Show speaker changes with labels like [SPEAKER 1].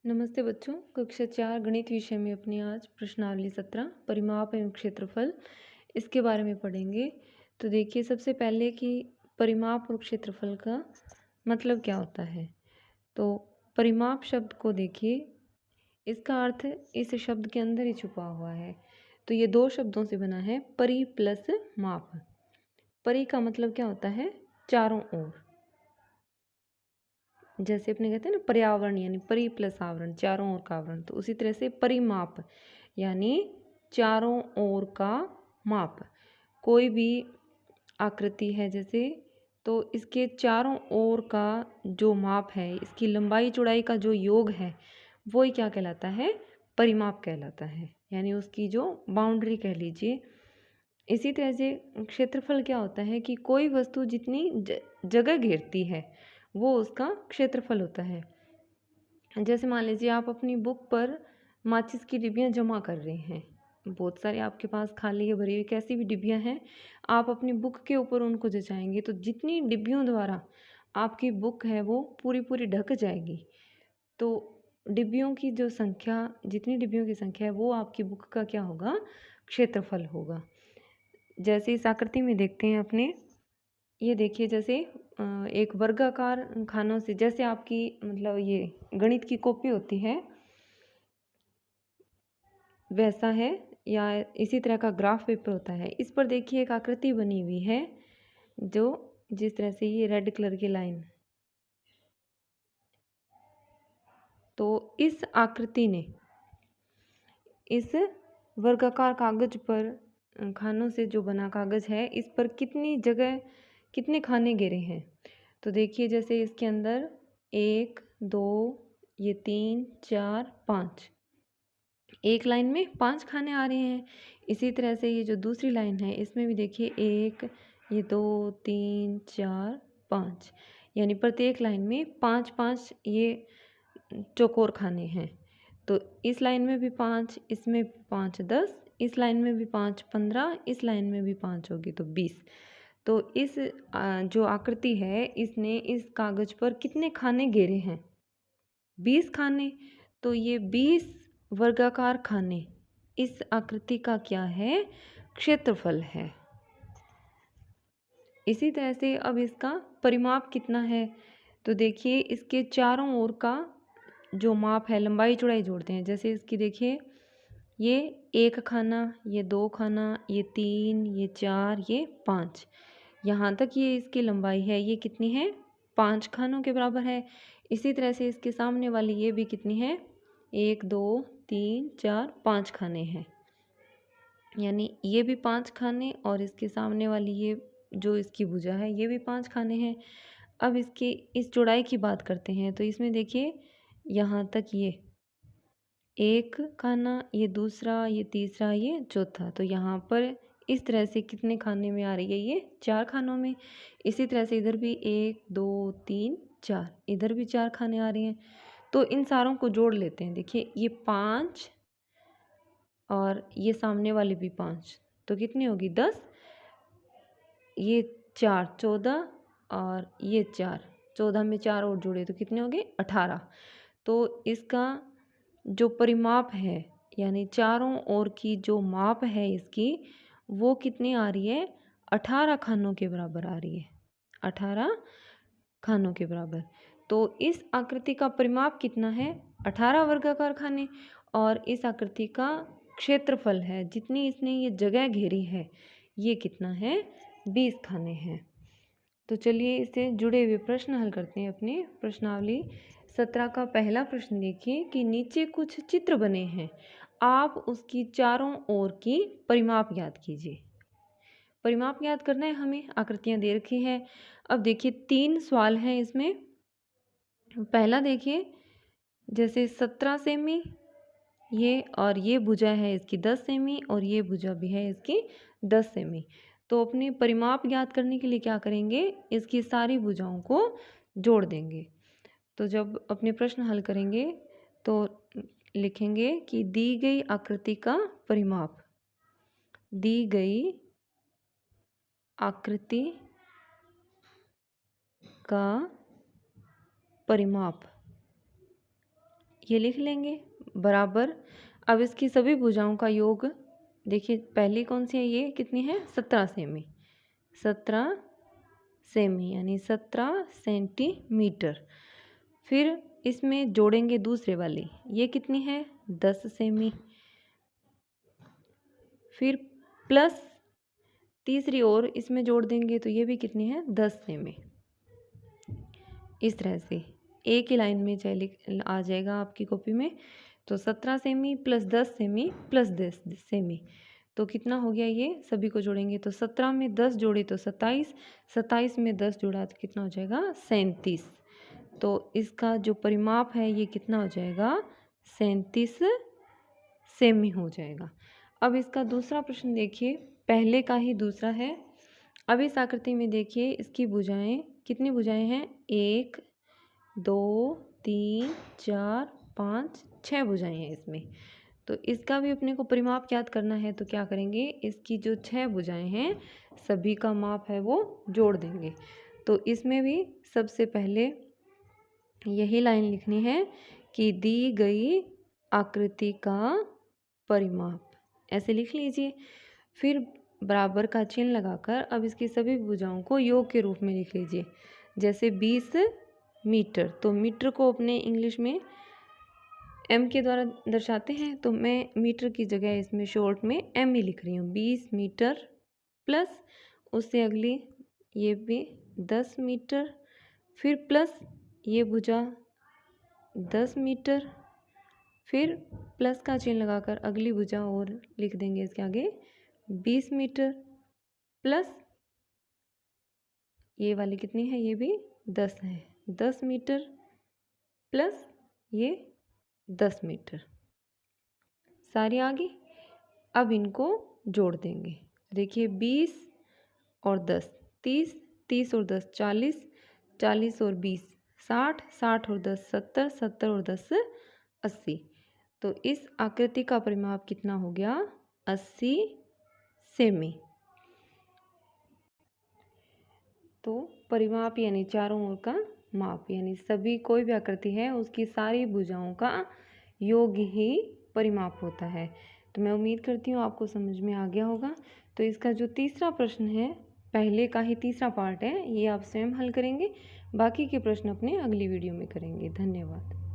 [SPEAKER 1] नमस्ते बच्चों, कक्षा 4 गणित विषय में अपनी आज प्रश्नावली 17 परिमाप एवं क्षेत्रफल इसके बारे में पढ़ेंगे। तो देखिए सबसे पहले कि परिमाप और क्षेत्रफल का मतलब क्या होता है। तो परिमाप शब्द को देखिए, इसका अर्थ इस शब्द के अंदर ही छुपा हुआ है। तो ये दो शब्दों से बना है, परि प्लस माप। परि का मतलब क्या होता है? चारों ओर। जैसे अपने कहते हैं ना पर्यावरण, यानी परि प्लस आवरण, चारों ओर का आवरण। तो उसी तरह से परिमाप यानी चारों ओर का माप। कोई भी आकृति है जैसे, तो इसके चारों ओर का जो माप है, इसकी लंबाई चौड़ाई का जो योग है, वो ही क्या कहलाता है? परिमाप कहलाता है, यानी उसकी जो बाउंड्री कह लीजिए। इसी तरह से क्षेत्रफल क्या होता है कि कोई वस्तु जितनी जगह घेरती है वो उसका क्षेत्रफल होता है। जैसे मान लीजिए आप अपनी बुक पर माचिस की डिब्बियाँ जमा कर रहे हैं, बहुत सारे आपके पास खाली या भरी हुई कैसी भी डिब्बियाँ हैं, आप अपनी बुक के ऊपर उनको जचाएंगे तो जितनी डिब्बियों द्वारा आपकी बुक है वो पूरी पूरी ढक जाएगी। तो डिब्बियों की जो संख्या, जितनी डिब्बियों की संख्या है वो आपकी बुक का क्या होगा? क्षेत्रफल होगा। जैसे इस आकृति में देखते हैं अपने, ये देखिए जैसे एक वर्गाकार खानों से, जैसे आपकी मतलब ये गणित की कॉपी होती है वैसा है, या इसी तरह का ग्राफ पेपर होता है। इस पर देखिए एक आकृति बनी हुई है, जो जिस तरह से ये रेड कलर की लाइन, तो इस आकृति ने इस वर्गाकार कागज पर, खानों से जो बना कागज है, इस पर कितनी जगह, कितने खाने घेरे हैं। तो देखिए जैसे इसके अंदर 1 2 ये 3 4 5, एक लाइन में 5 खाने आ रहे हैं। इसी तरह से ये जो दूसरी लाइन है इसमें भी देखिए 1 ये 2 3 4 5, यानी प्रत्येक लाइन में 5 5 ये चौकोर खाने हैं। तो इस लाइन में भी 5, इसमें 5 10, इस लाइन में भी 5 15, इस लाइन में भी 5 होगी तो 20। तो इस जो आकृति है इसने इस कागज पर कितने खाने घेरे हैं? 20 खाने। तो ये 20 वर्गाकार खाने इस आकृति का क्या है? क्षेत्रफल है। इसी तरह से अब इसका परिमाप कितना है? तो देखिए इसके चारों ओर का जो माप है, लंबाई चौड़ाई जोड़ते हैं। जैसे इसकी देखिए, ये 1 खाना, ये 2 खाना, ये 3, ये 4, ये 5, यहाँ तक ये इसकी लंबाई है, ये कितनी है? 5 खानों के बराबर है। इसी तरह से इसके सामने वाली ये भी कितनी है? 1 2 3 4 5 खाने हैं, यानी ये भी 5 खाने, और इसके सामने वाली ये जो इसकी भुजा है ये भी 5 खाने हैं। अब इसकी इस चौड़ाई की बात करते हैं। तो इसमें देखिए यहाँ तक ये 1 खाना, ये दूसरा, ये तीसरा, ये चौथा, तो यहाँ पर इस तरह से कितने खाने में आ रही है? ये 4 खानों में। इसी तरह से इधर भी 1 2 3 4, इधर भी 4 खाने आ रही हैं। तो इन सारों को जोड़ लेते हैं। देखिए ये 5 और ये सामने वाली भी 5, तो कितनी होगी? 10, ये 4 14, और ये 4, 14 में 4 और जोड़े तो कितने हो गए? 18। तो इसका जो परिमाप है, यानी चारों ओर की जो माप है इसकी, वो कितनी आ रही है? 18 खानों के बराबर आ रही है। 18 खानों के बराबर। तो इस आकृति का परिमाप कितना है? 18 वर्गाकार खाने। और इस आकृति का क्षेत्रफल है, जितनी इसने ये जगह घेरी है, ये कितना है? 20 खाने हैं। तो चलिए इससे जुड़े हुए प्रश्न हल करते हैं अपनी प्रश्नावली 17 का पहला प्रश्न देखिए कि नीचे कुछ चित्र बने हैं, आप उसकी चारों ओर की परिमाप याद कीजिए। परिमाप याद करना है हमें, आकृतियां दे रखी है। अब देखिए 3 सवाल हैं इसमें। पहला देखिए, जैसे 17 सेमी ये, और ये भुजा है इसकी 10 सेमी, और ये भुजा भी है इसकी 10 सेमी। तो अपने परिमाप ज्ञात करने के लिए क्या करेंगे? इसकी सारी भुजाओं को जोड़ देंगे। तो जब अपने प्रश्न हल करेंगे तो लिखेंगे कि दी गई आकृति का परिमाप, दी गई आकृति का परिमाप, ये लिख लेंगे बराबर। अब इसकी सभी भुजाओं का योग देखिए, पहली कौन सी है, ये कितनी है 17 सेमी, 17 सेमी यानी 17 सेंटीमीटर। फिर इसमें जोड़ेंगे दूसरे वाली, ये कितनी है 10 सेमी। फिर प्लस तीसरी ओर इसमें जोड़ देंगे तो ये भी कितनी है 10 सेमी। इस तरह से एक ही लाइन में चाहे आ जाएगा आपकी कॉपी में। तो 17 semi plus 10 semi plus 10 semi, तो कितना हो गया, ये सभी को जोड़ेंगे तो 17 में 10 जोड़े तो 27, 27 में 10 जोड़ा तो कितना हो जाएगा 37। तो इसका जो परिमाप है ये कितना हो जाएगा 37 सेमी हो जाएगा। अब इसका दूसरा प्रश्न देखिए, पहले का ही दूसरा है। अब इस आकृति में देखिए इसकी भुजाएं, कितनी भुजाएं हैं 1 2 3 4 5 6 भुजाएं हैं इसमें। तो इसका भी अपने को परिमाप ज्ञात करना है, तो क्या करेंगे, इसकी जो 6 भुजाएं हैं सभी का माप है वो जोड़ देंगे। तो इसमें भी सबसे पहले यही लाइन लिखनी है कि दी गई आकृति का परिमाप, ऐसे लिख लीजिए। फिर बराबर का चिन्ह लगाकर अब इसकी सभी भुजाओं को योग के रूप में लिख लीजिए। जैसे 20 मीटर, तो मीटर को अपने इंग्लिश में एम के द्वारा दर्शाते हैं, तो मैं मीटर की जगह इसमें शॉर्ट में एम ही लिख रही हूँ। 20 मीटर प्लस उससे अगली ये भी 10 मीटर, फिर प्लस ये भुजा 10 मीटर, फिर प्लस का चिन्ह लगाकर अगली भुजा और लिख देंगे इसके आगे 20 मीटर प्लस ये वाली कितनी है, ये भी 10 है, 10 मीटर प्लस ये 10 मीटर, सारी आ गई। अब इनको जोड़ देंगे, देखिए 20 और 10 30, 30 और 10 40, 40 और 20 60, 60 और 10 70, 70 और 10 80। तो इस आकृति का परिमाप कितना हो गया 80 सेमी। तो परिमाप यानी चारों ओर का माप, यानी सभी कोई भी आकृति है उसकी सारी भुजाओं का योग ही परिमाप होता है। तो मैं उम्मीद करती हूँ आपको समझ में आ गया होगा। तो इसका जो तीसरा प्रश्न है, पहले का ही तीसरा पार्ट है, ये आप स्वयं हल करेंगे, बाकी के प्रश्न अपने अगली वीडियो में करेंगे। धन्यवाद।